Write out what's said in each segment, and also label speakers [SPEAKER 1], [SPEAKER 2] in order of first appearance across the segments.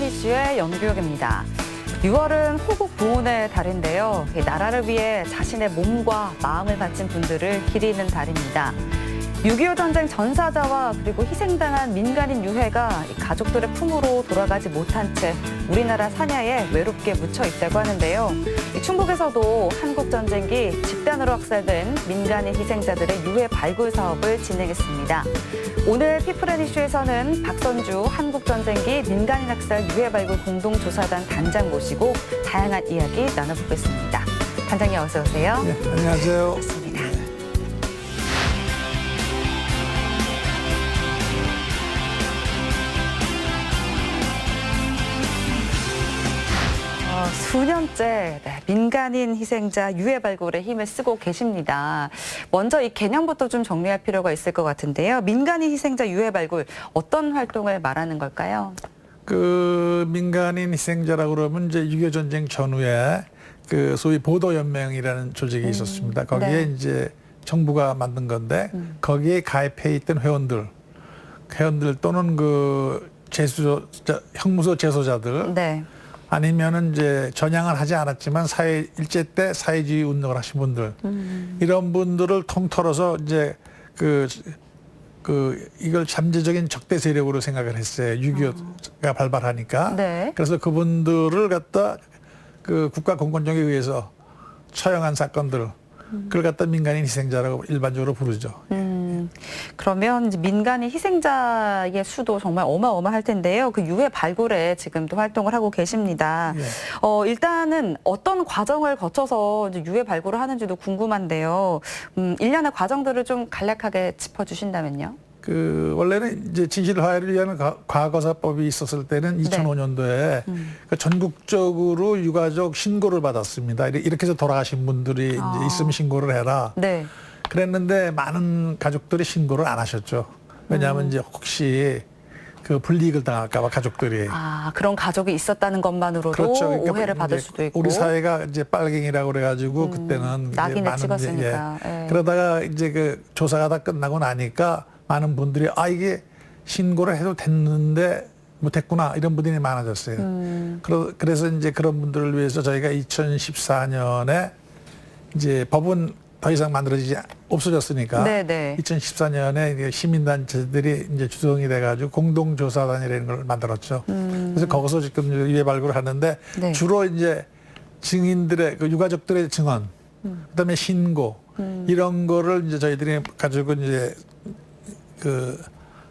[SPEAKER 1] 민간 이슈의 연구역입니다. 6월은 호국 보훈의 달인데요. 나라를 위해 자신의 몸과 마음을 바친 분들을 기리는 달입니다. 6.25 전쟁 전사자와 그리고 희생당한 민간인 유해가 가족들의 품으로 돌아가지 못한 채 우리나라 산야에 외롭게 묻혀 있다고 하는데요. 충북에서도 한국전쟁기 집단으로 학살된 민간인 희생자들의 유해 발굴 사업을 진행했습니다. 오늘 피플앤이슈에서는 박선주 한국전쟁기 민간인 학살 유해 발굴 공동조사단 단장 모시고 다양한 이야기 나눠보겠습니다. 단장님 어서 오세요.
[SPEAKER 2] 네, 안녕하세요.
[SPEAKER 1] 반갑습니다. 수년째 민간인 희생자 유해 발굴에 힘을 쓰고 계십니다. 먼저 이 개념부터 좀 정리할 필요가 있을 것 같은데요. 민간인 희생자 유해 발굴 어떤 활동을 말하는 걸까요?
[SPEAKER 2] 그 민간인 희생자라고 그러면 이제 6.25 전쟁 전후에 그 소위 보도연맹이라는 조직이 있었습니다. 거기에
[SPEAKER 1] 네.
[SPEAKER 2] 이제 정부가 만든 건데 거기에 가입해 있던 회원들 또는 그 형무소 재소자들
[SPEAKER 1] 네.
[SPEAKER 2] 아니면은 이제 전향을 하지 않았지만 일제 때 사회주의 운동을 하신 분들 이런 분들을 통틀어서 이제 이걸 잠재적인 적대 세력으로 생각을 했어요. 6.25가 발발하니까.
[SPEAKER 1] 네.
[SPEAKER 2] 그래서 그분들을 갖다 그 국가 공권력에 의해서 처형한 사건들 그걸 갖다 민간인 희생자라고 일반적으로 부르죠.
[SPEAKER 1] 그러면 이제 민간인 희생자의 수도 정말 어마어마할 텐데요. 그 유해 발굴에 지금도 활동을 하고 계십니다.
[SPEAKER 2] 예.
[SPEAKER 1] 일단은 어떤 과정을 거쳐서 이제 유해 발굴을 하는지도 궁금한데요. 일련의 과정들을 좀 간략하게 짚어주신다면요.
[SPEAKER 2] 그 원래는 이제 진실화해를 위한 과거사법이 있었을 때는 2005년도에 그 전국적으로 유가족 신고를 받았습니다. 이렇게 해서 돌아가신 분들이 이제 있으면 신고를 해라.
[SPEAKER 1] 네.
[SPEAKER 2] 그랬는데 많은 가족들이 신고를 안 하셨죠. 왜냐하면 이제 혹시 그 불이익을 당할까봐 가족들이.
[SPEAKER 1] 그런 가족이 있었다는 것만으로도
[SPEAKER 2] 그렇죠. 그러니까
[SPEAKER 1] 오해를 받을 수도 있고.
[SPEAKER 2] 우리 사회가 이제 빨갱이라고 그래가지고 그때는
[SPEAKER 1] 낙인을 찍었으니까.
[SPEAKER 2] 예. 그러다가 이제 그 조사가 다 끝나고 나니까 많은 분들이 이게 신고를 해도 됐는데 못했구나 이런 분들이 많아졌어요. 그래서 이제 그런 분들을 위해서 저희가 2014년에 이제 법은 더 이상 없어졌으니까
[SPEAKER 1] 네네.
[SPEAKER 2] 2014년에 시민단체들이 이제 주동이 돼가지고 공동조사단이라는 걸 만들었죠. 그래서 거기서 지금 유해 발굴을 하는데
[SPEAKER 1] 네.
[SPEAKER 2] 주로 이제 증인들의 그 유가족들의 증언, 그다음에 신고 이런 거를 이제 저희들이 가지고 이제 그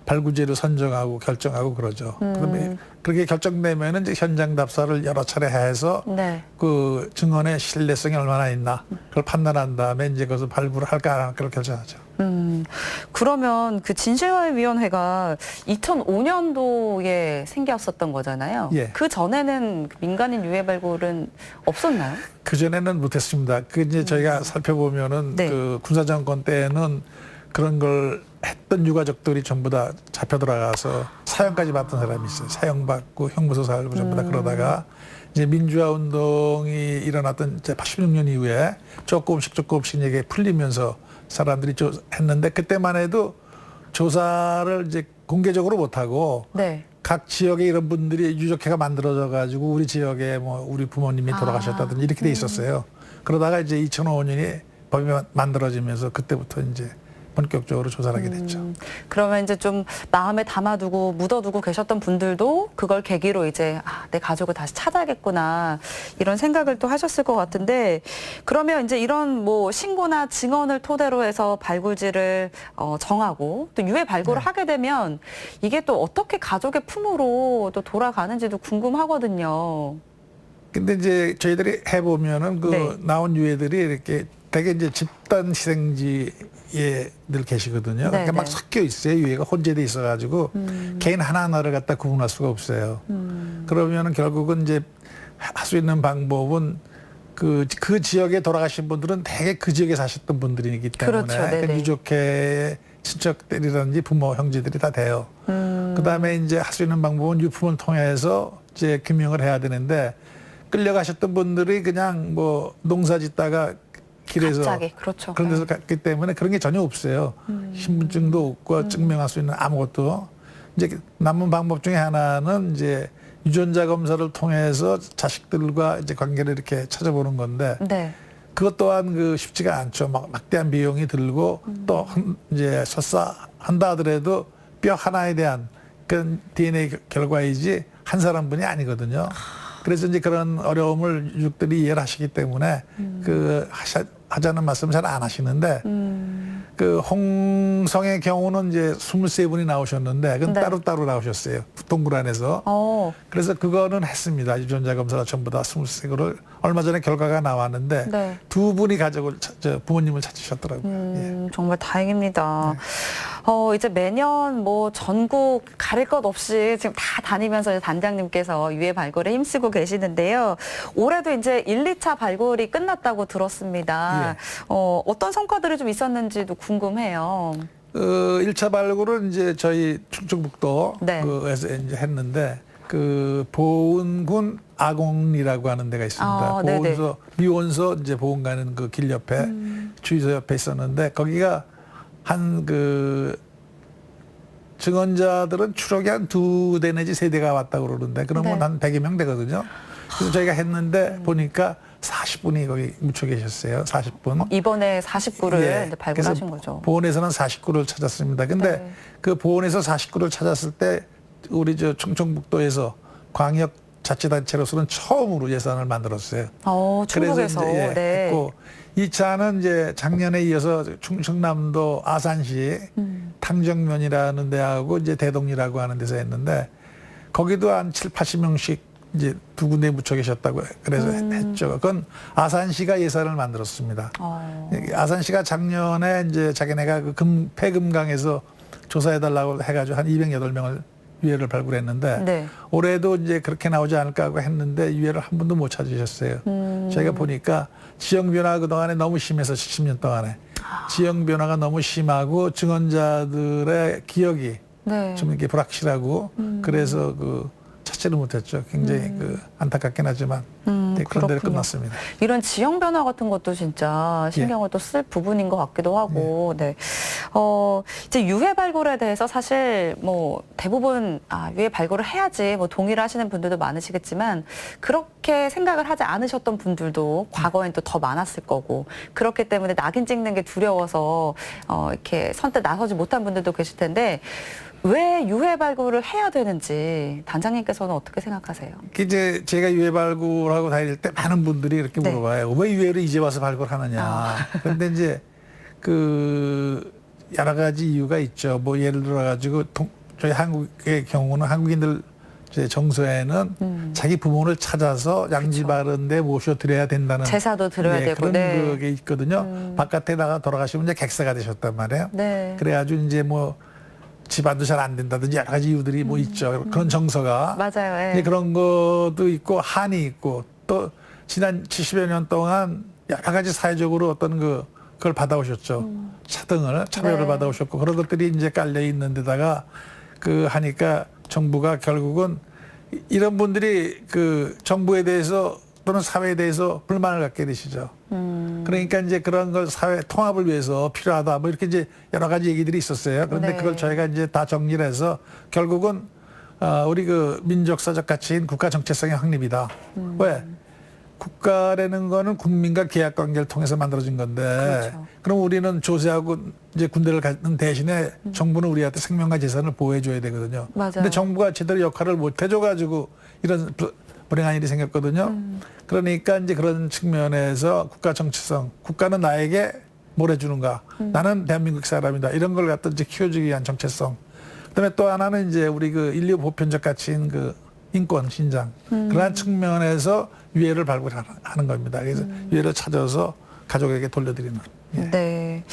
[SPEAKER 2] 발굴지를 선정하고 결정하고 그러죠. 그다음에 그렇게 결정되면은 이제 현장 답사를 여러 차례 해서
[SPEAKER 1] 네.
[SPEAKER 2] 그 증언의 신뢰성이 얼마나 있나 그걸 판단한 다음에 이제 그것을 발굴을 할까 안 할까를 결정하죠.
[SPEAKER 1] 그러면 그 진실화해위원회가 2005년도에 생겼었던 거잖아요.
[SPEAKER 2] 예.
[SPEAKER 1] 그 전에는 민간인 유해 발굴은 없었나요?
[SPEAKER 2] 그 전에는 못했습니다. 그 이제 저희가 살펴보면은
[SPEAKER 1] 네.
[SPEAKER 2] 그 군사정권 때는 그런 걸 했던 유가족들이 전부 다 잡혀 들어가서 사형까지 받던 사람이 있어요. 사형받고 형무소 살고 전부 다 그러다가 이제 민주화 운동이 일어났던 86년 이후에 조금씩 이게 풀리면서 사람들이 했는데 그때만 해도 조사를 이제 공개적으로 못하고
[SPEAKER 1] 네.
[SPEAKER 2] 각 지역에 이런 분들이 유족회가 만들어져 가지고 우리 지역에 뭐 우리 부모님이 돌아가셨다든지 이렇게 돼 있었어요. 그러다가 이제 2005년이 법이 만들어지면서 그때부터 이제 본격적으로 조사를 하게 됐죠.
[SPEAKER 1] 그러면 이제 좀 마음에 담아두고 묻어두고 계셨던 분들도 그걸 계기로 이제 내 가족을 다시 찾아야겠구나 이런 생각을 또 하셨을 것 같은데 그러면 이제 이런 뭐 신고나 증언을 토대로 해서 발굴지를 정하고 또 유해 발굴을 하게 되면 이게 또 어떻게 가족의 품으로 또 돌아가는지도 궁금하거든요.
[SPEAKER 2] 근데 이제 저희들이 해보면은 그 나온 유해들이 이렇게 되게 이제 집단 희생지에 늘 계시거든요. 그러니까 막 섞여 있어요. 유해가 혼재돼 있어가지고 개인 하나하나를 갖다 구분할 수가 없어요. 그러면은 결국은 이제 할 수 있는 방법은 그 지역에 돌아가신 분들은 대개 그 지역에 사셨던 분들이기 때문에
[SPEAKER 1] 그렇죠.
[SPEAKER 2] 유족회 친척들이라든지 부모 형제들이 다 돼요. 그다음에 이제 할 수 있는 방법은 유품을 통해서 이제 규명을 해야 되는데 끌려가셨던 분들이 그냥 뭐 농사 짓다가 길에서
[SPEAKER 1] 갑자기, 그렇죠.
[SPEAKER 2] 그런 데서 갔기 때문에 그런 게 전혀 없어요. 신분증도 없고 증명할 수 있는 아무것도. 이제 남은 방법 중에 하나는 이제 유전자 검사를 통해서 자식들과 이제 관계를 이렇게 찾아보는 건데
[SPEAKER 1] 네.
[SPEAKER 2] 그것 또한 그 쉽지가 않죠. 막대한 비용이 들고 또 이제 설사한다 하더라도 뼈 하나에 대한 그 DNA 결과이지 한 사람분이 아니거든요. 그래서 이제 그런 어려움을 유족들이 이해를 하시기 때문에 그 하자는 말씀 잘 안 하시는데 그 홍성의 경우는 이제 23분이 나오셨는데 그건
[SPEAKER 1] 네.
[SPEAKER 2] 따로따로 나오셨어요. 동굴 안에서. 그래서 그거는 했습니다. 유전자 검사가 전부 다 23개를 얼마 전에 결과가 나왔는데
[SPEAKER 1] 네.
[SPEAKER 2] 두 분이 부모님을 찾으셨더라고요. 예.
[SPEAKER 1] 정말 다행입니다. 이제 매년 뭐 전국 가릴 것 없이 지금 다 다니면서 단장님께서 유해 발굴에 힘쓰고 계시는데요. 올해도 이제 1, 2차 발굴이 끝났다고 들었습니다.
[SPEAKER 2] 예.
[SPEAKER 1] 어떤 성과들이 좀 있었는지도 궁금해요.
[SPEAKER 2] 1차 발굴은 이제 저희 충청북도
[SPEAKER 1] 네.
[SPEAKER 2] 그에서 이제 했는데 그 보은군 아공리라고 하는 데가 있습니다.
[SPEAKER 1] 네네.
[SPEAKER 2] 미원서 이제 보은 가는 그 길 옆에 주유소 옆에 있었는데 거기가 한 그 증언자들은 추록이 한 2대 내지 3대가 왔다고 그러는데 그러면
[SPEAKER 1] 네.
[SPEAKER 2] 한 100여 명 되거든요. 그래서 저희가 했는데 보니까 40분이 거기 묻혀 계셨어요. 40분.
[SPEAKER 1] 이번에 49를
[SPEAKER 2] 예.
[SPEAKER 1] 이제 발굴하신
[SPEAKER 2] 그래서
[SPEAKER 1] 거죠.
[SPEAKER 2] 보원에서는 49를 찾았습니다. 근데
[SPEAKER 1] 네.
[SPEAKER 2] 그 보원에서 49를 찾았을 때 우리 저 충청북도에서 광역 자치단체로서는 처음으로 예산을 만들었어요.
[SPEAKER 1] 충북에서.
[SPEAKER 2] 그래서 이제
[SPEAKER 1] 네.
[SPEAKER 2] 했고 2차는 이제 작년에 이어서 충청남도 아산시 탕정면이라는 데하고 이제 대동리라고 하는 데서 했는데 거기도 한 7, 80명씩 이제 두 군데 묻혀 계셨다고 그래서 했죠. 그건 아산시가 예산을 만들었습니다. 아산시가 작년에 이제 자기네가 그 폐금강에서 조사해달라고 해가지고 한 208명을 유해를 발굴했는데
[SPEAKER 1] 네.
[SPEAKER 2] 올해도 이제 그렇게 나오지 않을까 하고 했는데 유해를 한 번도 못 찾으셨어요. 저희가 보니까 지형 변화가 그동안에 너무 심해서 70년 동안에 지형 변화가 너무 심하고 증언자들의 기억이
[SPEAKER 1] 네.
[SPEAKER 2] 좀 이렇게 불확실하고 그래서 그 찾지를 못했죠. 굉장히 그 안타깝긴 하지만 네, 그런 대로
[SPEAKER 1] 그렇군요.
[SPEAKER 2] 끝났습니다.
[SPEAKER 1] 이런 지형 변화 같은 것도 진짜 신경을 또 쓸 부분인 것 같기도 하고, 네. 이제 유해 발굴에 대해서 사실 뭐 대부분 유해 발굴을 해야지 뭐 동의를 하시는 분들도 많으시겠지만 그렇게 생각을 하지 않으셨던 분들도 과거엔 또 더 많았을 거고 그렇기 때문에 낙인 찍는 게 두려워서 이렇게 선뜻 나서지 못한 분들도 계실 텐데. 왜 유해 발굴을 해야 되는지 단장님께서는 어떻게 생각하세요?
[SPEAKER 2] 이제 제가 유해 발굴하고 다닐 때 많은 분들이 이렇게
[SPEAKER 1] 네.
[SPEAKER 2] 물어봐요. 왜 유해를 이제 와서 발굴하느냐. 그런데 이제 그 여러 가지 이유가 있죠. 뭐 예를 들어 가지고 저희 한국의 경우는 한국인들 제 정서에는 자기 부모를 찾아서 양지 바른 데 모셔드려야 된다는
[SPEAKER 1] 제사도 드려야 되고
[SPEAKER 2] 그런
[SPEAKER 1] 네.
[SPEAKER 2] 그게 있거든요. 바깥에 나가 돌아가시면 이제 객사가 되셨단 말이에요.
[SPEAKER 1] 네.
[SPEAKER 2] 그래가지고 이제 뭐 집안도 잘 안 된다든지 여러 가지 이유들이 뭐 있죠. 그런 정서가.
[SPEAKER 1] 맞아요. 예.
[SPEAKER 2] 이제 그런 것도 있고 한이 있고 또 지난 70여 년 동안 여러 가지 사회적으로 어떤 그걸 받아오셨죠. 차별을
[SPEAKER 1] 네.
[SPEAKER 2] 받아오셨고 그런 것들이 이제 깔려 있는 데다가 그 하니까 정부가 결국은 이런 분들이 그 정부에 대해서 또는 사회에 대해서 불만을 갖게 되시죠. 그러니까 이제 그런 걸 사회 통합을 위해서 필요하다 뭐 이렇게 이제 여러 가지 얘기들이 있었어요. 그런데
[SPEAKER 1] 네.
[SPEAKER 2] 그걸 저희가 이제 다 정리를 해서 결국은 우리 그 민족사적 가치인 국가 정체성의 확립이다. 왜? 국가라는 거는 국민과 계약 관계를 통해서 만들어진 건데
[SPEAKER 1] 그렇죠.
[SPEAKER 2] 그럼 우리는 조세하고 이제 군대를 갖는 대신에 정부는 우리한테 생명과 재산을 보호해 줘야 되거든요.
[SPEAKER 1] 맞아요.
[SPEAKER 2] 근데 정부가 제대로 역할을 못 해줘 가지고 이런 불행한 일이 생겼거든요. 그러니까 이제 그런 측면에서 국가 정체성, 국가는 나에게 뭘 해주는가, 나는 대한민국 사람이다 이런 걸 갖다 이제 키워주기 위한 정체성. 그다음에 또 하나는 이제 우리 그 인류 보편적 가치인 그 인권 신장 그러한 측면에서 유해를 발굴하는 겁니다. 그래서 유해를 찾아서 가족에게 돌려드리는. 예.
[SPEAKER 1] 네.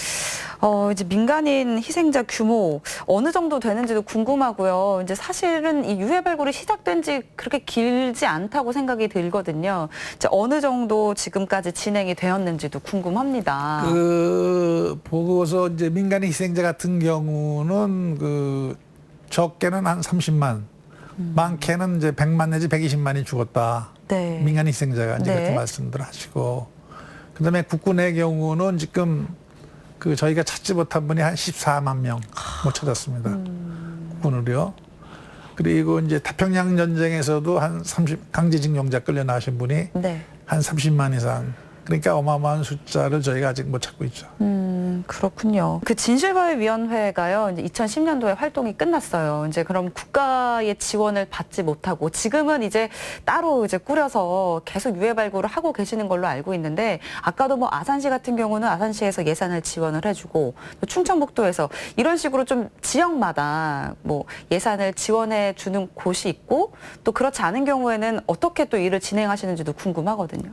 [SPEAKER 1] 이제 민간인 희생자 규모 어느 정도 되는지도 궁금하고요. 이제 사실은 이 유해 발굴이 시작된 지 그렇게 길지 않다고 생각이 들거든요. 이제 어느 정도 지금까지 진행이 되었는지도 궁금합니다.
[SPEAKER 2] 그 보고서 이제 민간인 희생자 같은 경우는 그 적게는 한 30만, 많게는 이제 100만 내지 120만이 죽었다.
[SPEAKER 1] 네.
[SPEAKER 2] 민간인 희생자가 이제
[SPEAKER 1] 네.
[SPEAKER 2] 그렇게 말씀들 하시고, 그다음에 국군의 경우는 지금 그 저희가 찾지 못한 분이 한 14만 명 못 찾았습니다. 국군을요. 그리고 이제 태평양 전쟁에서도 한 30 강제징용자 끌려 나신 분이
[SPEAKER 1] 네.
[SPEAKER 2] 한 30만 이상. 그러니까 어마어마한 숫자를 저희가 아직 못 찾고 있죠.
[SPEAKER 1] 그렇군요. 그 진실화해위원회가요, 이제 2010년도에 활동이 끝났어요. 이제 그럼 국가의 지원을 받지 못하고 지금은 이제 따로 이제 꾸려서 계속 유해 발굴을 하고 계시는 걸로 알고 있는데 아까도 뭐 아산시 같은 경우는 아산시에서 예산을 지원을 해주고 또 충청북도에서 이런 식으로 좀 지역마다 뭐 예산을 지원해 주는 곳이 있고 또 그렇지 않은 경우에는 어떻게 또 일을 진행하시는지도 궁금하거든요.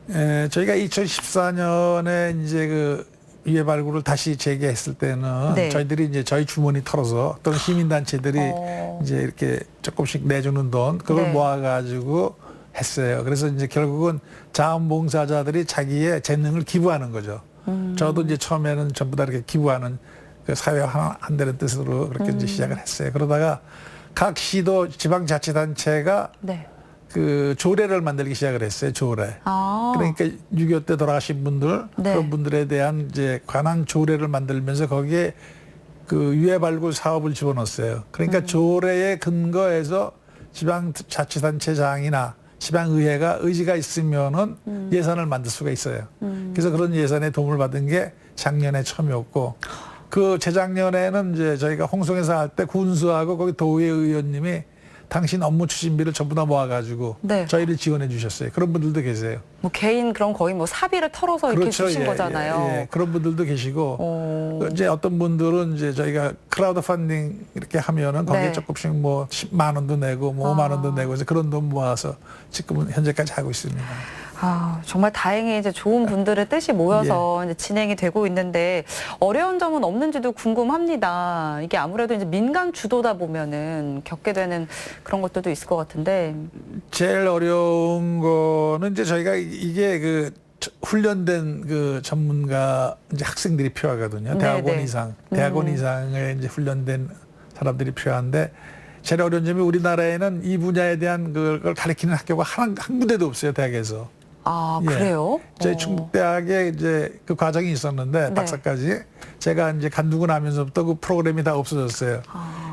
[SPEAKER 2] 예, 저희가 2014년에 이제 그 유해 발굴을 다시 재개했을 때는
[SPEAKER 1] 네.
[SPEAKER 2] 저희들이 이제 저희 주머니 털어서 또는 시민단체들이 이제 이렇게 조금씩 내주는 돈 그걸
[SPEAKER 1] 네.
[SPEAKER 2] 모아가지고 했어요. 그래서 이제 결국은 자원봉사자들이 자기의 재능을 기부하는 거죠. 저도 이제 처음에는 전부 다 이렇게 기부하는 그 사회 한다는 뜻으로 그렇게 이제 시작을 했어요. 그러다가 각 시도 지방자치단체가
[SPEAKER 1] 네.
[SPEAKER 2] 그 조례를 만들기 시작을 했어요. 조례.
[SPEAKER 1] 아.
[SPEAKER 2] 그러니까 6.25 때 돌아가신 분들
[SPEAKER 1] 네.
[SPEAKER 2] 그런 분들에 대한 이제 관한 조례를 만들면서 거기에 그 유해 발굴 사업을 집어넣었어요. 그러니까 조례에 근거해서 지방자치단체장이나 지방의회가 의지가 있으면은 예산을 만들 수가 있어요. 그래서 그런 예산에 도움을 받은 게 작년에 처음이었고 그 재작년에는 이제 저희가 홍성에서 할 때 군수하고 거기 도의회 의원님이 당신 업무 추진비를 전부 다 모아가지고
[SPEAKER 1] 네.
[SPEAKER 2] 저희를 지원해 주셨어요. 그런 분들도 계세요.
[SPEAKER 1] 뭐 개인 그런 거의 뭐 사비를 털어서 이렇게
[SPEAKER 2] 그렇죠.
[SPEAKER 1] 주신 거잖아요.
[SPEAKER 2] 예. 그런 분들도 계시고 이제 어떤 분들은 이제 저희가 크라우드 펀딩 이렇게 하면은 거기에
[SPEAKER 1] 네.
[SPEAKER 2] 조금씩 뭐 10만 원도 내고 뭐 5만 원도 내고 그래서 그런 돈 모아서 지금은 현재까지 하고 있습니다.
[SPEAKER 1] 아, 정말 다행히 이제 좋은 분들의 뜻이 모여서 이제 진행이 되고 있는데 어려운 점은 없는지도 궁금합니다. 이게 아무래도 이제 민간 주도다 보면은 겪게 되는 그런 것들도 있을 것 같은데.
[SPEAKER 2] 제일 어려운 거는 이제 저희가 이게 그 훈련된 그 전문가 이제 학생들이 필요하거든요. 대학원
[SPEAKER 1] 네네.
[SPEAKER 2] 이상, 대학원 이상의 이제 훈련된 사람들이 필요한데 제일 어려운 점이 우리나라에는 이 분야에 대한 그걸 가르치는 학교가 한 군데도 없어요. 대학에서.
[SPEAKER 1] 아,
[SPEAKER 2] 예.
[SPEAKER 1] 그래요?
[SPEAKER 2] 저희 충북대학에 이제 그 과정이 있었는데
[SPEAKER 1] 네.
[SPEAKER 2] 박사까지 제가 이제 간두고 나면서부터 그 프로그램이 다 없어졌어요.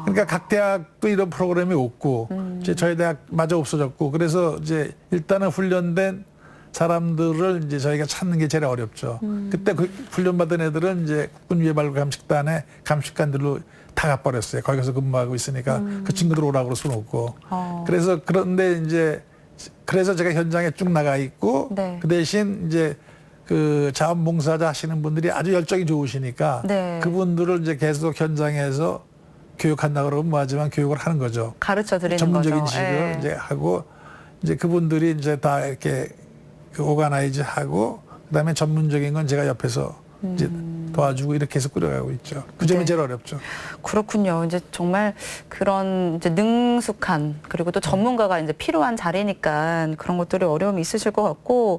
[SPEAKER 2] 그러니까 각 대학도 이런 프로그램이 없고 이제 저희 대학마저 없어졌고 그래서 이제 일단은 훈련된 사람들을 이제 저희가 찾는 게 제일 어렵죠. 그때 그 훈련받은 애들은 이제 국군 유해 발굴 감식단의 감식관들로 다 가버렸어요. 거기 가서 근무하고 있으니까 그 친구들 오라고 그럴 수는 없고. 그래서 그런데 이제 그래서 제가 현장에 쭉 나가 있고
[SPEAKER 1] 네.
[SPEAKER 2] 그 대신 이제 그 자원봉사자 하시는 분들이 아주 열정이 좋으시니까
[SPEAKER 1] 네.
[SPEAKER 2] 그분들을 이제 계속 현장에서 교육한다 그러면 뭐하지만 교육을 하는 거죠.
[SPEAKER 1] 가르쳐 드리는
[SPEAKER 2] 전문적인
[SPEAKER 1] 거죠.
[SPEAKER 2] 지식을
[SPEAKER 1] 예.
[SPEAKER 2] 이제 하고 이제 그분들이 이제 다 이렇게 그 오가나이즈 하고 그다음에 전문적인 건 제가 옆에서 이제 도와주고 이렇게 해서 꾸려가고 있죠. 그 점이
[SPEAKER 1] 네.
[SPEAKER 2] 제일 어렵죠.
[SPEAKER 1] 그렇군요. 이제 정말 그런 이제 능숙한 그리고 또 전문가가 이제 필요한 자리니까 그런 것들이 어려움이 있으실 것 같고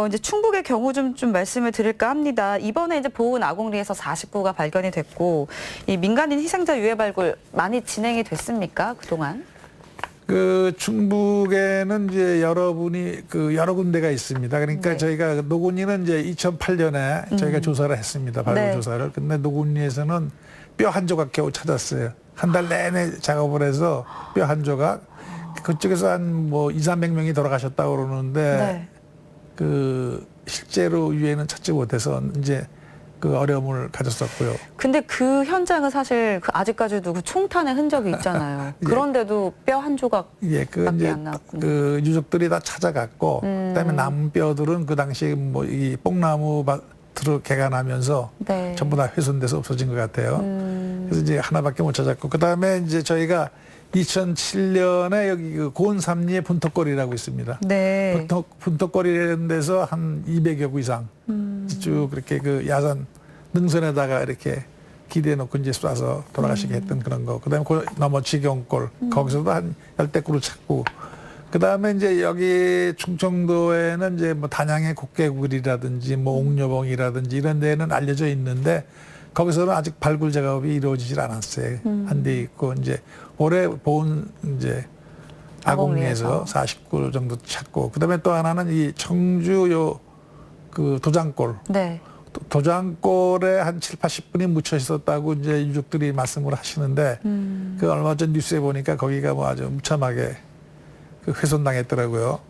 [SPEAKER 1] 이제 충북의 경우 좀 말씀을 드릴까 합니다. 이번에 이제 보은 아공리에서 49가 발견이 됐고 이 민간인 희생자 유해 발굴 많이 진행이 됐습니까? 그동안?
[SPEAKER 2] 그 충북에는 이제 여러분이 그 여러 군데가 있습니다. 그러니까
[SPEAKER 1] 네.
[SPEAKER 2] 저희가 노군리는 이제 2008년에 저희가 조사를 했습니다. 발굴
[SPEAKER 1] 네.
[SPEAKER 2] 조사를. 근데 노군리에서는 뼈 한 조각 겨우 찾았어요. 한 달 내내 작업을 해서 뼈 한 조각. 그쪽에서 한 뭐 200~300명이 돌아가셨다고 그러는데
[SPEAKER 1] 네.
[SPEAKER 2] 그 실제로 유해는 찾지 못해서 이제 그 어려움을 가졌었고요.
[SPEAKER 1] 근데 그 현장은 사실 그 아직까지도 그 총탄의 흔적이 있잖아요.
[SPEAKER 2] 예.
[SPEAKER 1] 그런데도 뼈 한 조각
[SPEAKER 2] 예, 그
[SPEAKER 1] 밖에
[SPEAKER 2] 이제
[SPEAKER 1] 안 나왔군요.
[SPEAKER 2] 그 유족들이 다 찾아갔고, 그다음에 남은 뼈들은 그 당시에 뭐 이 뽕나무 밭으로 개간하면서
[SPEAKER 1] 네.
[SPEAKER 2] 전부 다 훼손돼서 없어진 것 같아요. 그래서 이제 하나밖에 못 찾았고, 그다음에 이제 저희가 2007년에 여기 그 고은삼리의 분턱거리라고 있습니다.
[SPEAKER 1] 네.
[SPEAKER 2] 분턱거리라는 데서 한 200여 구 이상 쭉 그렇게 그 야산 능선에다가 이렇게 기대해 놓고 이제 쏴서 돌아가시게 했던 그런 거. 그다음에 그 넘어 지경골 거기서도 한 10대구를 찾고. 그다음에 이제 여기 충청도에는 이제 뭐 단양의 곡개구리라든지 뭐 옥녀봉이라든지 이런 데는 알려져 있는데 거기서는 아직 발굴 작업이 이루어지질 않았어요. 한 데 있고 이제 올해 본 이제 아공리에서 49 정도 찾고 그다음에 또 하나는 이 청주 요 그 도장골
[SPEAKER 1] 네.
[SPEAKER 2] 도장골에 한 7, 80분이 묻혀 있었다고 이제 유족들이 말씀을 하시는데 그 얼마 전 뉴스에 보니까 거기가 뭐 아주 무참하게 그 훼손당했더라고요.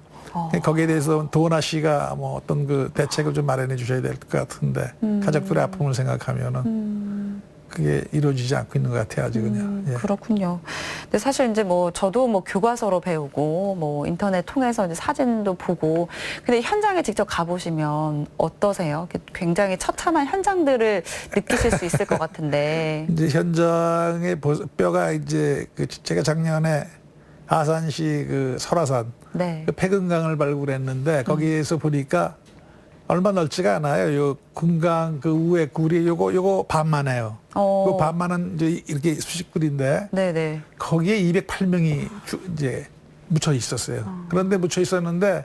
[SPEAKER 2] 거기에 대해서 도나 씨가 뭐 어떤 그 대책을 좀 마련해 주셔야 될 것 같은데 가족들의 아픔을 생각하면은 그게 이루어지지 않고 있는 것 같아요, 아직은요. 예.
[SPEAKER 1] 그렇군요. 근데 사실 이제 뭐 저도 뭐 교과서로 배우고 뭐 인터넷 통해서 이제 사진도 보고 근데 현장에 직접 가보시면 어떠세요? 굉장히 처참한 현장들을 느끼실 수 있을 것 같은데.
[SPEAKER 2] 이제 현장의 뼈가 이제 그 제가 작년에 아산시 그 설화산
[SPEAKER 1] 네.
[SPEAKER 2] 그 폐금강을 발굴했는데 거기에서 보니까 얼마 넓지가 않아요. 요 금강 그 우에 굴이 요거 반만 해요. 그 반만은 이제 이렇게 수십 굴인데
[SPEAKER 1] 네네.
[SPEAKER 2] 거기에 208명이 이제 묻혀 있었어요. 그런데 묻혀 있었는데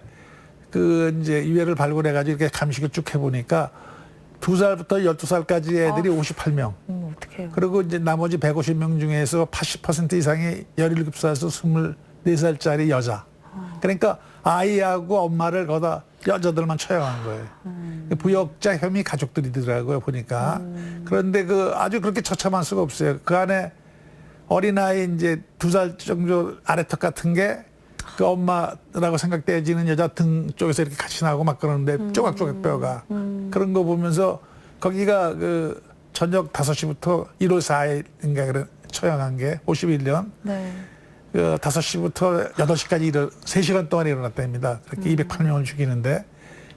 [SPEAKER 2] 그 이제 유해를 발굴해 가지고 이렇게 감식을 쭉 해보니까 2살부터 12살까지 애들이 58명.
[SPEAKER 1] 어떡해요.
[SPEAKER 2] 그리고 이제 나머지 150명 중에서 80% 이상이 17살에서 24살짜리 여자. 그러니까 아이하고 엄마를 거다 여자들만 처형한 거예요. 부역자 혐의 가족들이더라고요, 보니까. 그런데 그 아주 그렇게 처참할 수가 없어요. 그 안에 어린아이 이제 2살 정도 아래턱 같은 게 그 엄마라고 생각되어지는 여자 등 쪽에서 이렇게 같이 나오고 막 그러는데 쪼각쪼각 뼈가. 그런 거 보면서 거기가 그 저녁 5시부터 1월 4일인가 그런 처형한 게 51년.
[SPEAKER 1] 네.
[SPEAKER 2] 그 5시부터 8시까지 3시간 동안 일어났답니다. 그렇게 208명을 죽이는데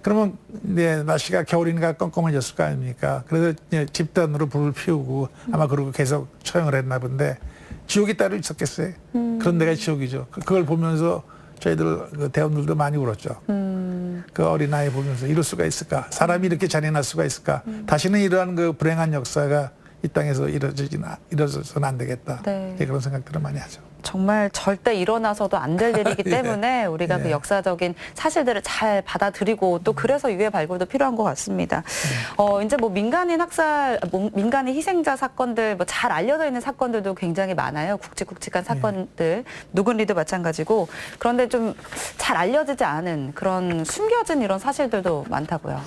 [SPEAKER 2] 그러면 이제 날씨가 겨울이니까 껌껌해졌을 거 아닙니까? 그래서 이제 집단으로 불을 피우고 아마 그러고 계속 처형을 했나 본데 지옥이 따로 있었겠어요. 그런 데가 지옥이죠. 그걸 보면서 저희들 그 대원들도 많이 울었죠. 그 어린아이 보면서 이럴 수가 있을까? 사람이 이렇게 잔인할 수가 있을까? 다시는 이러한 그 불행한 역사가 이 땅에서 이루어져서는 안 되겠다.
[SPEAKER 1] 네.
[SPEAKER 2] 그런 생각들을 많이 하죠.
[SPEAKER 1] 정말 절대 일어나서도 안 될 일이기 때문에 우리가 그 역사적인 사실들을 잘 받아들이고 또 그래서 유해 발굴도 필요한 것 같습니다. 이제 뭐 민간인 학살, 민간인 희생자 사건들 뭐 잘 알려져 있는 사건들도 굉장히 많아요. 굵직굵직한 사건들, 누군리도 마찬가지고 그런데 좀 잘 알려지지 않은 그런 숨겨진 이런 사실들도 많다고요.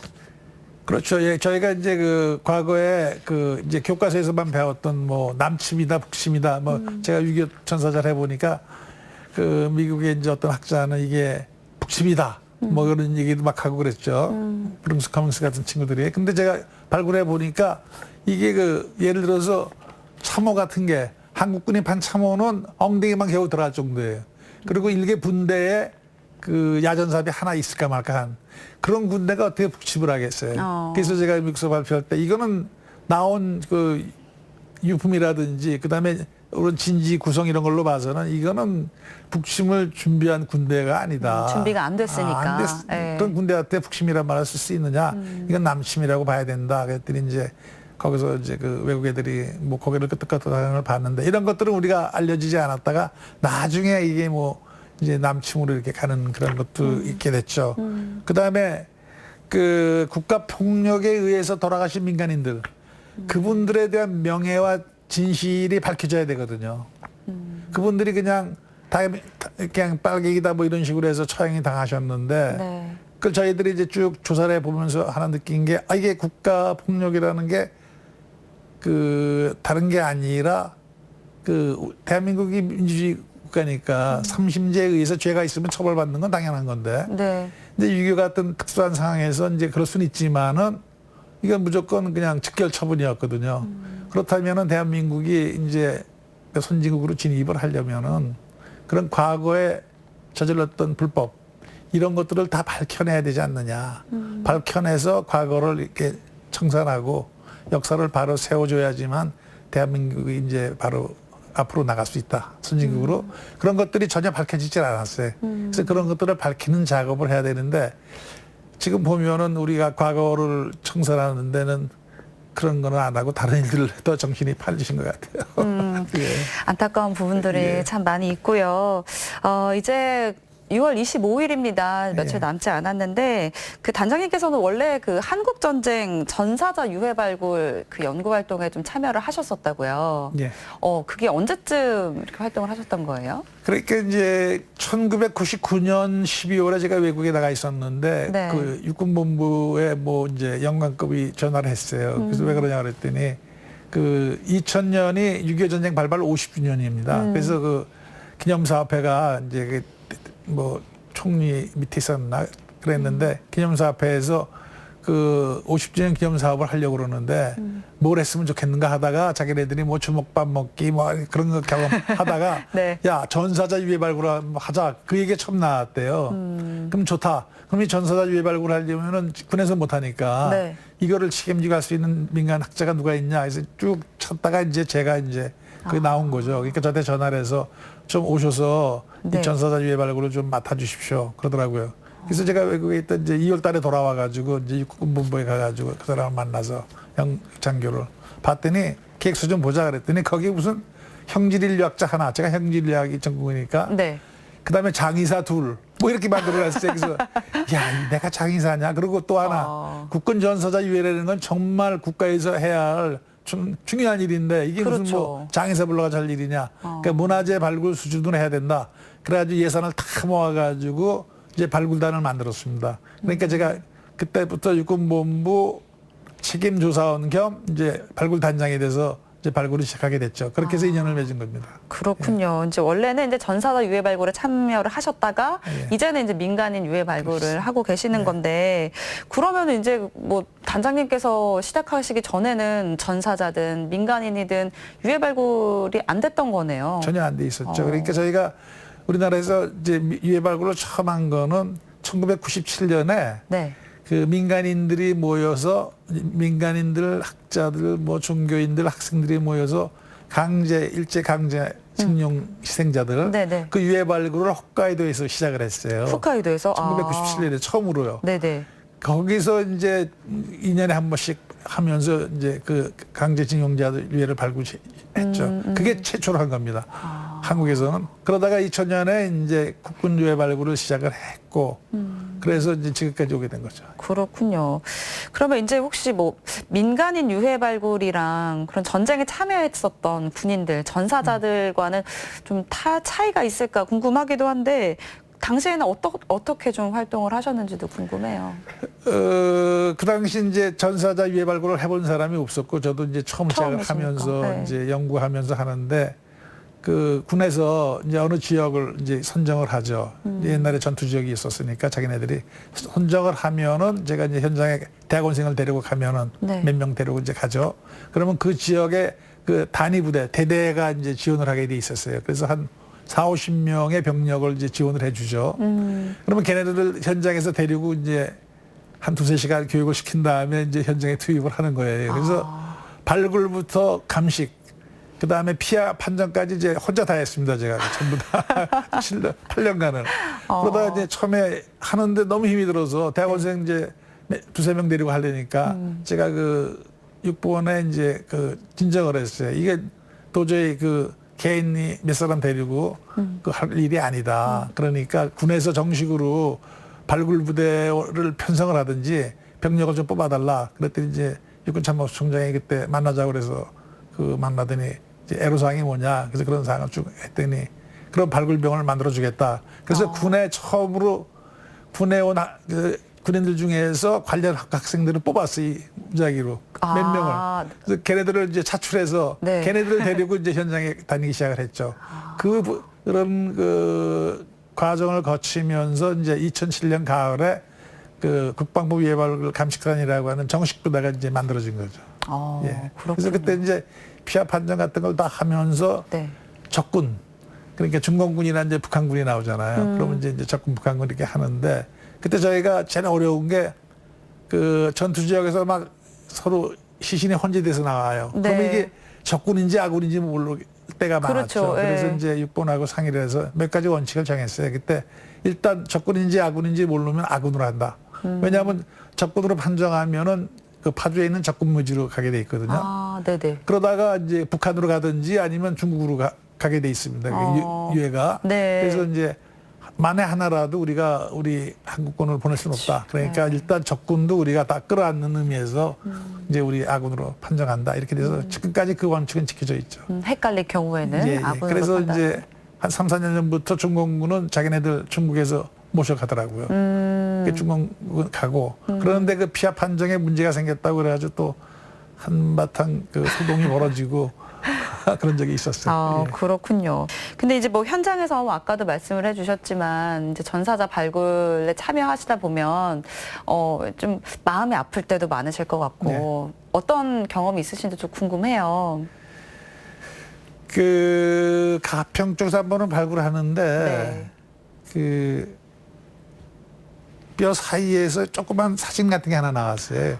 [SPEAKER 2] 그렇죠. 예, 저희가 이제 그 과거에 그 이제 교과서에서만 배웠던 뭐 남침이다, 북침이다, 뭐 제가 6.25 전사자를 해보니까 그 미국의 이제 어떤 학자는 이게 북침이다, 뭐 그런 얘기도 막 하고 그랬죠. 브룽스 커밍스 같은 친구들이. 근데 제가 발굴해 보니까 이게 그 예를 들어서 참호 같은 게 한국군이 판 참호는 엉덩이만 겨우 들어갈 정도예요. 그리고 일개 분대에 그 야전삽이 하나 있을까 말까 한 그런 군대가 어떻게 북침을 하겠어요. 그래서 제가 미국서 발표할 때 이거는 나온 그 유품이라든지 그다음에 그런 진지 구성 이런 걸로 봐서는 이거는 북침을 준비한 군대가 아니다.
[SPEAKER 1] 준비가 안 됐으니까.
[SPEAKER 2] 그런 군대한테 북침이란 말을 쓸 수 있느냐? 이건 남침이라고 봐야 된다. 그랬더니 이제 거기서 이제 그 외국 애들이 뭐 고개를 끄덕끄덕 하는 걸 봤는데 이런 것들은 우리가 알려지지 않았다가 나중에 이게 뭐 이제 남침으로 이렇게 가는 그런 것도 있게 됐죠. 그 다음에 그 국가 폭력에 의해서 돌아가신 민간인들, 그분들에 대한 명예와 진실이 밝혀져야 되거든요. 그분들이 그냥 빨갱이다 뭐 이런 식으로 해서 처형이 당하셨는데,
[SPEAKER 1] 네.
[SPEAKER 2] 그걸 저희들이 이제 쭉 조사를 해보면서 하나 느낀 게, 이게 국가 폭력이라는 게 그 다른 게 아니라 그 대한민국이 민주주의 국가니까 삼심제에 의해서 죄가 있으면 처벌받는 건 당연한 건데.
[SPEAKER 1] 네.
[SPEAKER 2] 근데 6.25 같은 특수한 상황에서 이제 그럴 수는 있지만은 이건 무조건 그냥 즉결 처분이었거든요. 그렇다면은 대한민국이 이제 선진국으로 진입을 하려면은 그런 과거에 저질렀던 불법 이런 것들을 다 밝혀내야 되지 않느냐. 밝혀내서 과거를 이렇게 청산하고 역사를 바로 세워줘야지만 대한민국이 이제 바로 앞으로 나갈 수 있다. 선진국으로. 그런 것들이 전혀 밝혀지질 않았어요. 그래서 그런 것들을 밝히는 작업을 해야 되는데 지금 보면은 우리가 과거를 청산하는 데는 그런 거는 안 하고 다른 일들을 더 정신이 팔리신 것 같아요.
[SPEAKER 1] 안타까운 부분들이 참 많이 있고요. 이제 6월 25일입니다. 며칠
[SPEAKER 2] 예.
[SPEAKER 1] 남지 않았는데 그 단장님께서는 원래 그 한국 전쟁 전사자 유해 발굴 그 연구 활동에 좀 참여를 하셨었다고요.
[SPEAKER 2] 예.
[SPEAKER 1] 그게 언제쯤 이렇게 활동을 하셨던 거예요?
[SPEAKER 2] 그러니까 이제 1999년 12월에 제가 외국에 나가 있었는데
[SPEAKER 1] 네.
[SPEAKER 2] 그 육군본부에 뭐 이제 영관급이 전화를 했어요. 그래서 왜 그러냐 그랬더니 그 2000년이 6.25 전쟁 발발 50주년입니다. 그래서 그 기념사업회가 이제 뭐 총리 밑에 있었나 그랬는데 기념사업회에서 그 50주년 기념사업을 하려고 그러는데 뭘 했으면 좋겠는가 하다가 자기네들이 뭐 주먹밥 먹기 뭐 그런 거 경험하다가
[SPEAKER 1] 네.
[SPEAKER 2] 야 전사자 유해 발굴 하자 그 얘기가 처음 나왔대요. 그럼 좋다. 그럼 이 전사자 유해 발굴 하려면은 군에서 못 하니까
[SPEAKER 1] 네.
[SPEAKER 2] 이거를 책임지고 할 수 있는 민간 학자가 누가 있냐 해서 쭉 찾다가 이제 제가 이제 그게 나온 거죠. 그러니까 저한테 전화를 해서 좀 오셔서
[SPEAKER 1] 네.
[SPEAKER 2] 이 전사자 유해 발굴을 좀 맡아주십시오. 그러더라고요. 그래서 제가 외국에 있던 이제 2월 달에 돌아와가지고 이제 육군본부에 가가지고 그 사람을 만나서 장교를 봤더니 계획서 좀 보자 그랬더니 거기 무슨 형질인류학자 하나, 제가 형질인류학이 전공이니까
[SPEAKER 1] 네.
[SPEAKER 2] 그다음에 장의사 둘, 뭐 이렇게 만들어놨어요. 그래서 야, 내가 장의사냐? 그리고 또 하나 국군 전사자 유해라는 건 정말 국가에서 해야 할 중요한 일인데 이게
[SPEAKER 1] 그렇죠.
[SPEAKER 2] 무슨 뭐 장의사 불러가 할 일이냐? 그러니까 문화재 발굴 수준으로 해야 된다. 그래가지고 예산을 다 모아가지고 이제 발굴단을 만들었습니다. 그러니까 제가 그때부터 육군본부 책임조사원 겸 이제 발굴단장이 돼서 이제 발굴을 시작하게 됐죠. 그렇게 해서 인연을 맺은 겁니다.
[SPEAKER 1] 그렇군요. 이제 원래는 이제 전사자 유해 발굴에 참여를 하셨다가
[SPEAKER 2] 예.
[SPEAKER 1] 이제는 이제 민간인 유해 발굴을
[SPEAKER 2] 그렇습니다.
[SPEAKER 1] 하고 계시는
[SPEAKER 2] 네.
[SPEAKER 1] 건데 그러면은 이제 뭐 단장님께서 시작하시기 전에는 전사자든 민간인이든 유해 발굴이 안 됐던 거네요.
[SPEAKER 2] 전혀 안 돼 있었죠. 그러니까 저희가 우리나라에서 이제 유해 발굴을 처음 한 거는 1997년에
[SPEAKER 1] 네.
[SPEAKER 2] 그 민간인들이 모여서 민간인들, 학자들, 뭐 종교인들, 학생들이 모여서 일제 강제 징용 희생자들
[SPEAKER 1] 네네.
[SPEAKER 2] 그 유해 발굴을 홋카이도에서 시작을 했어요.
[SPEAKER 1] 홋카이도에서
[SPEAKER 2] 1997년에 처음으로요.
[SPEAKER 1] 네네.
[SPEAKER 2] 거기서 이제 2년에 한 번씩 하면서 이제 그 강제징용자들 유해를 발굴했죠. 그게 최초로 한 겁니다. 한국에서는. 그러다가 2000년에 이제 국군 유해 발굴을 시작을 했고, 그래서 이제 지금까지 오게 된 거죠.
[SPEAKER 1] 그렇군요. 그러면 이제 혹시 뭐 민간인 유해 발굴이랑 그런 전쟁에 참여했었던 군인들, 전사자들과는 좀 차이가 있을까 궁금하기도 한데 당시에는 어떻게 좀 활동을 하셨는지도 궁금해요.
[SPEAKER 2] 그 당시 이제 전사자 유해 발굴을 해본 사람이 없었고, 저도 이제 처음 시작을
[SPEAKER 1] 처음이시니까.
[SPEAKER 2] 하면서
[SPEAKER 1] 네.
[SPEAKER 2] 이제 연구하면서 하는데, 그 군에서 이제 어느 지역을 이제 선정을 하죠. 옛날에 전투 지역이 있었으니까 자기네들이 선정을 하면은 제가 이제 현장에 대학원생을 데리고 가면은
[SPEAKER 1] 네.
[SPEAKER 2] 몇 명 데리고 이제 가죠. 그러면 그 지역에 그 단위 부대, 대대가 이제 지원을 하게 돼 있었어요. 그래서 한 40-50명의 병력을 이제 지원을 해주죠. 그러면 걔네들을 현장에서 데리고 이제 한 2-3시간 교육을 시킨 다음에 이제 현장에 투입을 하는 거예요. 그래서 발굴부터 감식, 그 다음에 피하 판정까지 이제 혼자 다 했습니다. 제가 전부 다 8년간을. 그러다가 이제 처음에 하는데 너무 힘이 들어서 대학원생 이제 2-3명 데리고 하려니까 제가 그 육본에 이제 그 진정을 했어요. 이게 도저히 그 개인이 몇 사람 데리고 그 할 일이 아니다. 그러니까 군에서 정식으로 발굴 부대를 편성을 하든지 병력을 좀 뽑아달라. 그랬더니 이제 육군참모총장이 그때 만나자고 그래서 그 만나더니 이제 애로사항이 뭐냐. 그래서 그런 사항을 쭉 했더니 그런 발굴병을 만들어주겠다. 그래서 군에 처음으로 군에 온 군인들 중에서 관련 학생들을 뽑았어, 이 무작위로. 몇 명을. 그래서 걔네들을 이제 차출해서
[SPEAKER 1] 네.
[SPEAKER 2] 걔네들을 데리고 이제 현장에 다니기 시작을 했죠. 그런 그 과정을 거치면서 이제 2007년 가을에 그 국방부 유해 발굴 감식단이라고 하는 정식 부대가 이제 만들어진 거죠. 예. 그래서 그때 이제 피하 판정 같은 걸 다 하면서
[SPEAKER 1] 네.
[SPEAKER 2] 적군, 그러니까 중공군이나 이제 북한군이 나오잖아요. 그러면 이제 적군, 북한군 이렇게 하는데 그때 저희가 제일 어려운 게 그 전투 지역에서 막 서로 시신이 혼재돼서 나와요.
[SPEAKER 1] 네.
[SPEAKER 2] 그러면 이게 적군인지 아군인지 모를 때가
[SPEAKER 1] 그렇죠.
[SPEAKER 2] 많았죠. 그래서
[SPEAKER 1] 예.
[SPEAKER 2] 이제 육본하고 상의를 해서 몇 가지 원칙을 정했어요. 그때 일단 적군인지 아군인지 모르면 아군으로 한다. 왜냐하면 적군으로 판정하면은 그 파주에 있는 적군 무지로 가게 돼 있거든요.
[SPEAKER 1] 아, 네네.
[SPEAKER 2] 그러다가 이제 북한으로 가든지 아니면 중국으로 가게 돼 있습니다. 유해가.
[SPEAKER 1] 네.
[SPEAKER 2] 그래서 이제 만에 하나라도 우리가 우리 한국군을 보낼 수는 없다. 그러니까 일단 적군도 우리가 다 끌어안는 의미에서 이제 우리 아군으로 판정한다. 이렇게 돼서 지금까지 그 원칙은 지켜져 있죠.
[SPEAKER 1] 헷갈릴 경우에는
[SPEAKER 2] 예.
[SPEAKER 1] 아군으로
[SPEAKER 2] 그래서
[SPEAKER 1] 판단.
[SPEAKER 2] 이제 한 3, 4년 전부터 중공군은 자기네들 중국에서 모셔가더라고요. 중공군 가고 그런데 그 피하 판정에 문제가 생겼다고 그래가지고 또 한바탕 그 소동이 벌어지고 그런 적이 있었어요.
[SPEAKER 1] 아,
[SPEAKER 2] 예.
[SPEAKER 1] 그렇군요. 근데 이제 뭐 현장에서 아까도 말씀을 해주셨지만 이제 전사자 발굴에 참여하시다 보면 좀 마음이 아플 때도 많으실 것 같고 어떤 경험이 있으신지 좀 궁금해요.
[SPEAKER 2] 그 가평 쪽에서 한 번은 발굴하는데 그 뼈 사이에서 조그만 사진 같은 게 하나 나왔어요.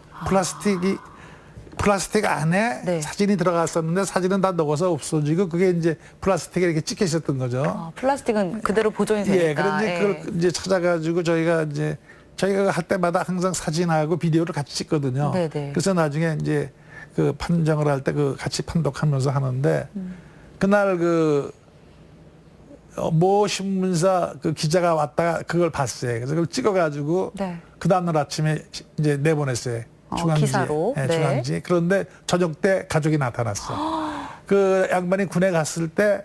[SPEAKER 2] 플라스틱 안에 사진이 들어갔었는데 사진은 다 녹아서 없어지고 그게 이제 플라스틱에 이렇게 찍혀 있었던 거죠.
[SPEAKER 1] 아, 플라스틱은 그대로 보존이 되니까.
[SPEAKER 2] 예, 그런데 그걸 이제 찾아가지고 저희가 할 때마다 항상 사진하고 비디오를 같이 찍거든요.
[SPEAKER 1] 네네.
[SPEAKER 2] 그래서 나중에 이제 그 판정을 할 때 그 같이 판독하면서 하는데 그날 모 신문사 그 기자가 왔다가 그걸 봤어요. 그래서 그걸 찍어가지고 그 다음날 아침에 이제 내보냈어요. 중앙지에.
[SPEAKER 1] 기사로.
[SPEAKER 2] 중앙지. 그런데 저녁 때 가족이 나타났어. 그 양반이 군에 갔을 때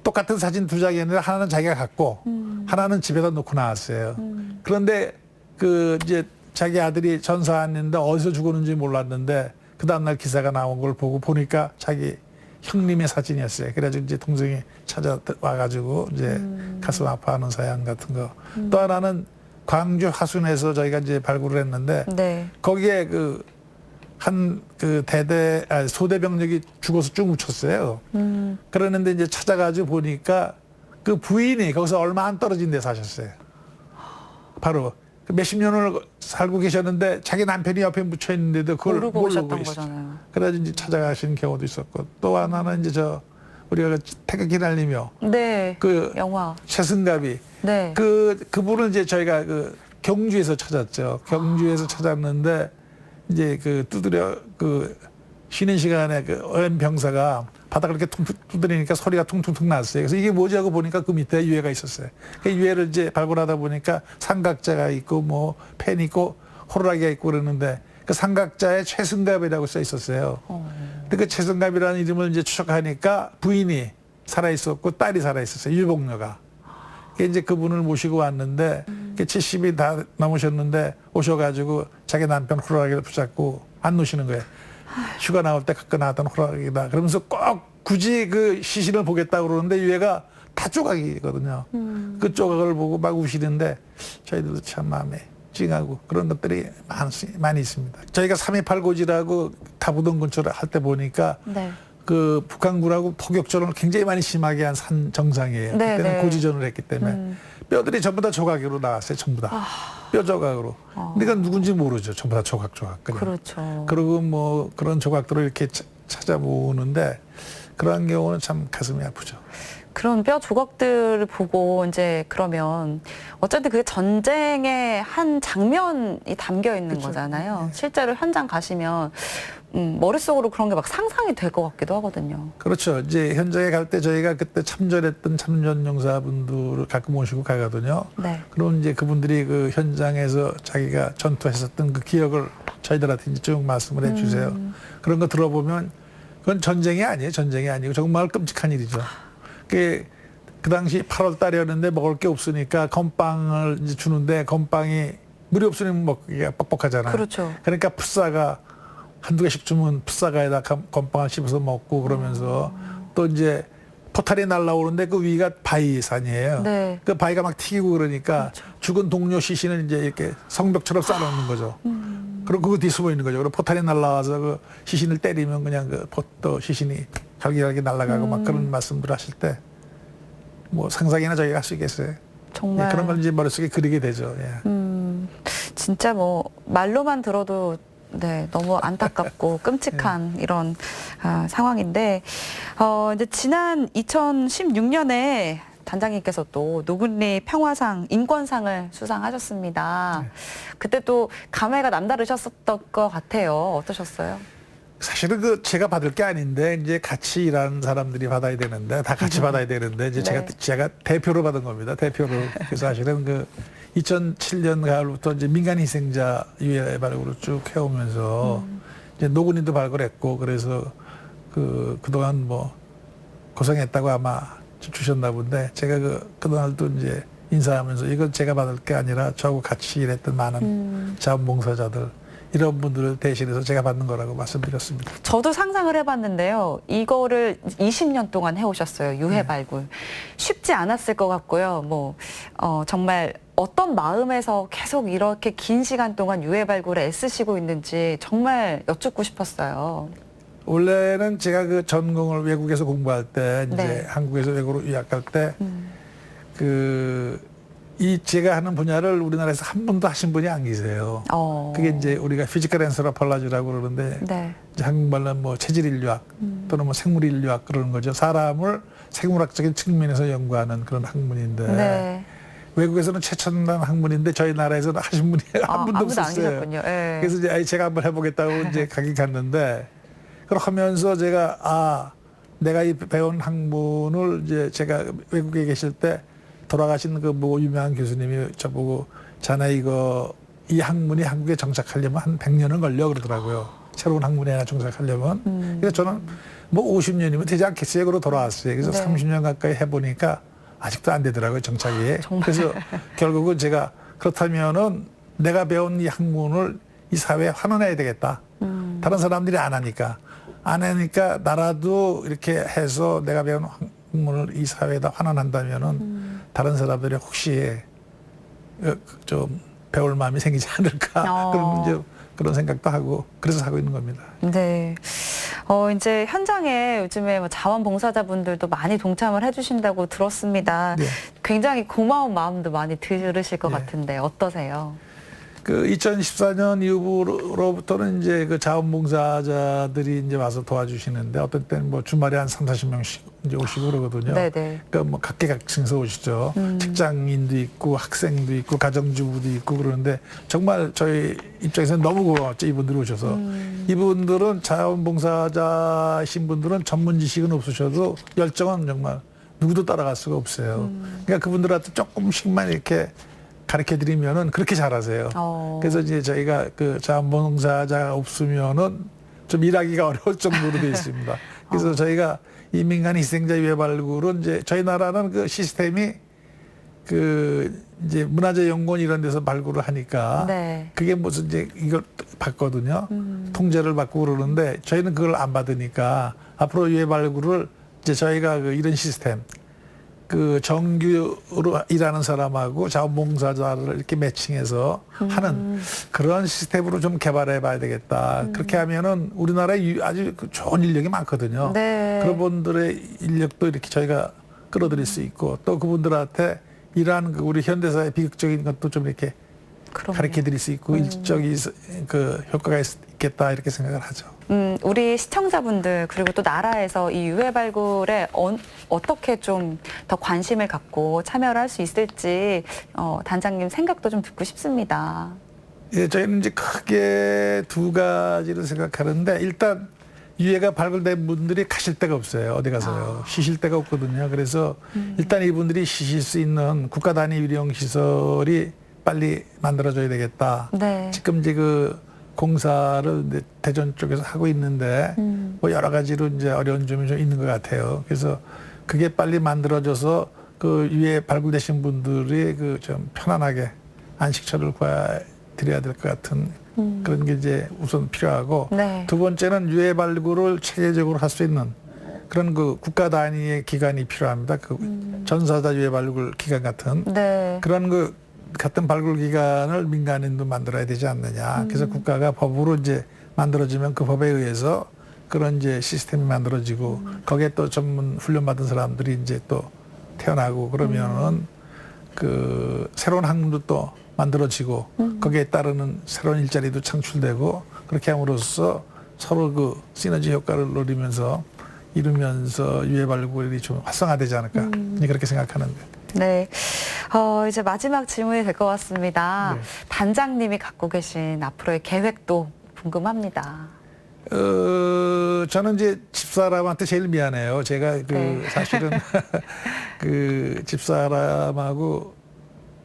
[SPEAKER 2] 똑같은 사진 두 장이었는데 하나는 자기가 갖고 하나는 집에다 놓고 나왔어요. 그런데 그 이제 자기 아들이 전사했는데 어디서 죽었는지 몰랐는데 그 다음날 기사가 나온 걸 보고 보니까 자기 형님의 사진이었어요. 그래가지고 이제 동생이 찾아와가지고 이제 가슴 아파하는 사연 같은 거. 또 하나는 광주 화순에서 저희가 이제 발굴을 했는데 거기에 소대 병력이 죽어서 쭉 묻혔어요. 그러는데 이제 찾아가지고 보니까 그 부인이 거기서 얼마 안 떨어진 데 사셨어요. 바로 몇십 년을 살고 계셨는데 자기 남편이 옆에 묻혀 있는데도 그걸
[SPEAKER 1] 모르고 오셨던
[SPEAKER 2] 있었죠.
[SPEAKER 1] 거잖아요.
[SPEAKER 2] 그래가지고 이제 찾아가시는 경우도 있었고 또 하나는 이제 우리가 태극기 날리며 그
[SPEAKER 1] 영화
[SPEAKER 2] 최승갑이 그분을 이제 저희가 경주에서 찾았죠. 경주에서 찾았는데 이제 두드려 쉬는 시간에 어연 병사가 바닥을 이렇게 퉁퉁 두드리니까 소리가 퉁퉁퉁 났어요. 그래서 이게 뭐지 하고 보니까 그 밑에 유해가 있었어요. 그 유해를 이제 발굴하다 보니까 삼각자가 있고 뭐 펜 있고 호루라기가 있고 그러는데 그 삼각자에 최승갑이라고 써 있었어요. 근데 그 최승갑이라는 이름을 이제 추적하니까 부인이 살아 있었고 딸이 살아 있었어요. 유복녀가. 이제 그분을 모시고 왔는데 70이 다 넘으셨는데 오셔가지고 자기 남편 호루라기를 붙잡고 안 놓으시는 거예요. 휴가 나올 때 갖고 나왔던 호루라기다. 그러면서 꼭 굳이 그 시신을 보겠다고 그러는데 유해가 다 조각이거든요. 그 조각을 보고 막 우시는데 저희들도 참 마음에 찡하고 그런 것들이 많이 있습니다. 저희가 3.28고지라고 다부동 근처를 할 때 보니까 그 북한군하고 포격전을 굉장히 많이 심하게 한 산 정상이에요. 그때는 고지전을 했기 때문에 뼈들이 전부 다 조각으로 나왔어요. 전부 다. 뼈 조각으로. 근데 그건 누군지 모르죠. 전부 다 조각. 그냥.
[SPEAKER 1] 그렇죠.
[SPEAKER 2] 그리고 뭐 그런 조각들을 이렇게 찾아 모으는데 그런 경우는 참 가슴이 아프죠.
[SPEAKER 1] 그런 뼈 조각들을 보고 이제 그러면 어쨌든 그게 전쟁의 한 장면이 담겨 있는 거잖아요. 실제로 현장 가시면 머릿속으로 그런 게 막 상상이 될 것 같기도 하거든요.
[SPEAKER 2] 그렇죠. 이제 현장에 갈 때 저희가 그때 참전했던 참전용사분들을 가끔 모시고 가거든요. 그럼 이제 그분들이 그 현장에서 자기가 전투했었던 그 기억을 저희들한테 이제 쭉 말씀을 해주세요. 그런 거 들어보면 그건 전쟁이 아니에요. 전쟁이 아니고 정말 끔찍한 일이죠. 그 당시 8월 달이었는데 먹을 게 없으니까 건빵을 이제 주는데 건빵이 물이 없으면 먹기가 뻑뻑하잖아요.
[SPEAKER 1] 그렇죠.
[SPEAKER 2] 그러니까 풋사가 한두 개씩 주면 풋사가에다 건빵을 씹어서 먹고 그러면서 또 이제 포탈이 날라오는데 그 위가 바위산이에요. 그 바위가 막 튀기고 그러니까 죽은 동료 시신을 이제 이렇게 성벽처럼 쌓아놓는 거죠. 그리고 그거 뒤에 숨어 있는 거죠. 그리고 포탈이 날라와서 그 시신을 때리면 그냥 또 시신이 갈기갈기 날아가고 막 그런 말씀들 하실 때 뭐 상상이나 저희가 할 수 있겠어요.
[SPEAKER 1] 정말
[SPEAKER 2] 그런 걸 이제 머릿속에 그리게 되죠.
[SPEAKER 1] 진짜 뭐 말로만 들어도 너무 안타깝고 끔찍한 이런 상황인데 이제 지난 2016년에 단장님께서 또 노근리 평화상 인권상을 수상하셨습니다. 그때 또 감회가 남다르셨었던 것 같아요. 어떠셨어요?
[SPEAKER 2] 사실은 그 제가 받을 게 아닌데 이제 같이 일하는 사람들이 받아야 되는데 다 같이 받아야 되는데 이제
[SPEAKER 1] 네.
[SPEAKER 2] 제가 대표로 받은 겁니다. 대표로. 그래서 사실은 그 2007년 가을부터 이제 민간 희생자 유해 발굴을 쭉 해오면서 이제 노군인도 발굴했고 그래서 그동안 뭐 고생했다고 아마 주셨나 본데 제가 그동안도 이제 인사하면서 이건 제가 받을 게 아니라 저하고 같이 일했던 많은 자원봉사자들 이런 분들을 대신해서 제가 받는 거라고 말씀드렸습니다.
[SPEAKER 1] 저도 상상을 해봤는데요. 이거를 20년 동안 해오셨어요. 유해 발굴. 쉽지 않았을 것 같고요. 정말 어떤 마음에서 계속 이렇게 긴 시간 동안 유해 발굴에 애쓰시고 있는지 정말 여쭙고 싶었어요.
[SPEAKER 2] 원래는 제가 그 전공을 외국에서 공부할 때 이제
[SPEAKER 1] 네.
[SPEAKER 2] 한국에서 외국으로 유학할 때 이 제가 하는 분야를 우리나라에서 한 번도 하신 분이 안 계세요. 그게 이제 우리가 피지컬 앤서로폴라지라고 그러는데
[SPEAKER 1] 네.
[SPEAKER 2] 이제 한국말로는 뭐 체질인류학 또는 뭐 생물인류학 그러는 거죠. 사람을 생물학적인 측면에서 연구하는 그런 학문인데
[SPEAKER 1] 네.
[SPEAKER 2] 외국에서는 최첨단 학문인데 저희 나라에서는 하신 분이 한 분도
[SPEAKER 1] 아무도 안
[SPEAKER 2] 없었어요.
[SPEAKER 1] 계셨군요. 예.
[SPEAKER 2] 그래서 이제 제가 한번 해보겠다고 이제 가긴 갔는데 그걸 하면서 제가 내가 이 배운 학문을 이제 제가 외국에 계실 때 돌아가신 그 뭐 유명한 교수님이 저보고 자네 이 학문이 한국에 정착하려면 한 100년은 걸려 그러더라고요. 새로운 학문에 하나 정착하려면. 그래서 저는 뭐 50년이면 되지 않겠어요. 그러고 돌아왔어요. 그래서
[SPEAKER 1] 네.
[SPEAKER 2] 30년 가까이 해보니까 아직도 안 되더라고요. 정착이. 그래서 결국은 제가 그렇다면은 내가 배운 이 학문을 이 사회에 환원해야 되겠다. 다른 사람들이 안 하니까 나라도 이렇게 해서 내가 배운 학문을 이 사회에다 환원한다면은 다른 사람들이 혹시 좀 배울 마음이 생기지 않을까 그런 생각도 하고 그래서 하고 있는 겁니다.
[SPEAKER 1] 네. 이제 현장에 요즘에 뭐 자원봉사자분들도 많이 동참을 해주신다고 들었습니다.
[SPEAKER 2] 네.
[SPEAKER 1] 굉장히 고마운 마음도 많이 들으실 것
[SPEAKER 2] 네.
[SPEAKER 1] 같은데 어떠세요?
[SPEAKER 2] 그 2014년 이후로부터는 이제 그 자원봉사자들이 이제 와서 도와주시는데 어떤 때는 뭐 주말에 한 30-40명씩 이제 오시고 그러거든요.
[SPEAKER 1] 네네.
[SPEAKER 2] 그러니까 뭐 각계각층에서 오시죠. 직장인도 있고 학생도 있고 가정주부도 있고 그러는데 정말 저희 입장에서는 너무 고마웠죠. 이분들이 오셔서. 이분들은 자원봉사자신 분들은 전문 지식은 없으셔도 열정은 정말 누구도 따라갈 수가 없어요. 그러니까 그분들한테 조금씩만 이렇게 가르쳐 드리면은 그렇게 잘하세요. 그래서 이제 저희가 그 자원봉사자가 없으면은 좀 일하기가 어려울 정도로 되어 있습니다. 그래서 저희가 이 민간 희생자 유해 발굴은 이제 저희 나라는 그 시스템이 그 이제 문화재연구원 이런 데서 발굴을 하니까
[SPEAKER 1] 네.
[SPEAKER 2] 그게 무슨 이제 이걸 받거든요. 통제를 받고 그러는데 저희는 그걸 안 받으니까 앞으로 유해 발굴을 이제 저희가 그 이런 시스템 그 정규로 일하는 사람하고 자원봉사자를 이렇게 매칭해서 하는 그런 시스템으로 좀 개발해 봐야 되겠다. 그렇게 하면은 우리나라에 아주 좋은 인력이 많거든요.
[SPEAKER 1] 네.
[SPEAKER 2] 그런 분들의 인력도 이렇게 저희가 끌어들일 수 있고 또 그분들한테 이러한 그 우리 현대사의 비극적인 것도 좀 이렇게 가르쳐 드릴 수 있고 일적인 그 효과가 있겠다 이렇게 생각을 하죠.
[SPEAKER 1] 우리 시청자분들 그리고 또 나라에서 이 유해 발굴에 어떻게 좀 더 관심을 갖고 참여를 할 수 있을지 단장님 생각도 좀 듣고 싶습니다.
[SPEAKER 2] 예, 저희는 이제 크게 두 가지를 생각하는데 일단 유해가 발굴된 분들이 가실 데가 없어요. 어디 가서요. 쉬실 데가 없거든요. 그래서 일단 이분들이 쉬실 수 있는 국가 단위 위령 시설이 빨리 만들어져야 되겠다.
[SPEAKER 1] 네.
[SPEAKER 2] 지금 이제 그 공사를 이제 대전 쪽에서 하고 있는데 뭐 여러 가지로 이제 어려운 점이 좀 있는 것 같아요. 그래서 그게 빨리 만들어져서 그 유해 발굴되신 분들이 그 좀 편안하게 안식처를 구해드려야 될 것 같은 그런 게 이제 우선 필요하고
[SPEAKER 1] 네.
[SPEAKER 2] 두 번째는 유해 발굴을 체계적으로 할 수 있는 그런 그 국가 단위의 기관이 필요합니다. 그 전사자 유해 발굴 기관 같은
[SPEAKER 1] 네.
[SPEAKER 2] 그런 그 같은 발굴 기관을 민간인도 만들어야 되지 않느냐. 그래서 국가가 법으로 이제 만들어지면 그 법에 의해서 그런 이제 시스템이 만들어지고 거기에 또 전문 훈련받은 사람들이 이제 또 태어나고 그러면은 그 새로운 학문도 또 만들어지고 거기에 따르는 새로운 일자리도 창출되고 그렇게 함으로써 서로 그 시너지 효과를 노리면서 이루면서 유해 발굴이 좀 활성화되지 않을까 그렇게 생각하는데.
[SPEAKER 1] 네. 이제 마지막 질문이 될 것 같습니다.
[SPEAKER 2] 네.
[SPEAKER 1] 단장님이 갖고 계신 앞으로의 계획도 궁금합니다.
[SPEAKER 2] 저는 이제 집사람한테 제일 미안해요. 제가 사실은 그 집사람하고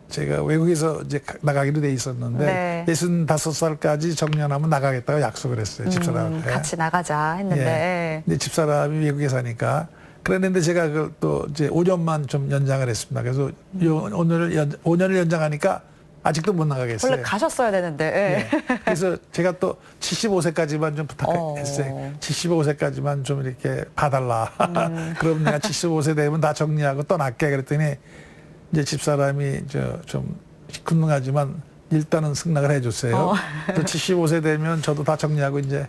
[SPEAKER 2] 제가 외국에서 이제 나가기로 돼 있었는데 65살까지 정년하면 나가겠다고 약속을 했어요. 집사람한테.
[SPEAKER 1] 같이 나가자 했는데.
[SPEAKER 2] 예. 근데 집사람이 외국에 사니까 그랬는데 제가 그걸 또 이제 5년만 좀 연장을 했습니다. 그래서 5년을 연장하니까 아직도 못 나가겠어요.
[SPEAKER 1] 원래 가셨어야 되는데.
[SPEAKER 2] 예. 그래서 제가 또 75세까지만 좀 부탁했어요. 75세까지만 좀 이렇게 봐달라. 그럼 내가 75세 되면 다 정리하고 떠날게. 그랬더니 이제 집사람이 좀 군능하지만 일단은 승낙을 해줬어요. 또 75세 되면 저도 다 정리하고 이제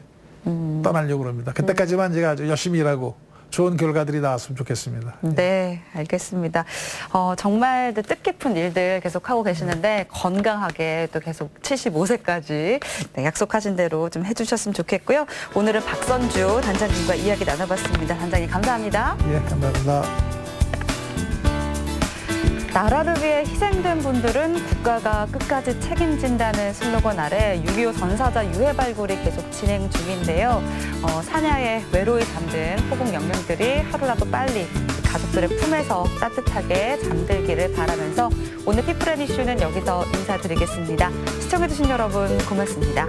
[SPEAKER 2] 떠나려고 그럽니다. 그때까지만 제가 아주 열심히 일하고 좋은 결과들이 나왔으면 좋겠습니다.
[SPEAKER 1] 네, 알겠습니다. 정말 뜻깊은 일들 계속 하고 계시는데 건강하게 또 계속 75세까지 약속하신 대로 좀 해주셨으면 좋겠고요. 오늘은 박선주 단장님과 이야기 나눠봤습니다. 단장님 감사합니다.
[SPEAKER 2] 예, 감사합니다.
[SPEAKER 1] 나라를 위해 희생된 분들은 국가가 끝까지 책임진다는 슬로건 아래 6.25 전사자 유해 발굴이 계속 진행 중인데요. 사냐에 외로이 잠든 호국 영령들이 하루라도 빨리 가족들의 품에서 따뜻하게 잠들기를 바라면서 오늘 피플앤이슈는 여기서 인사드리겠습니다. 시청해주신 여러분 고맙습니다.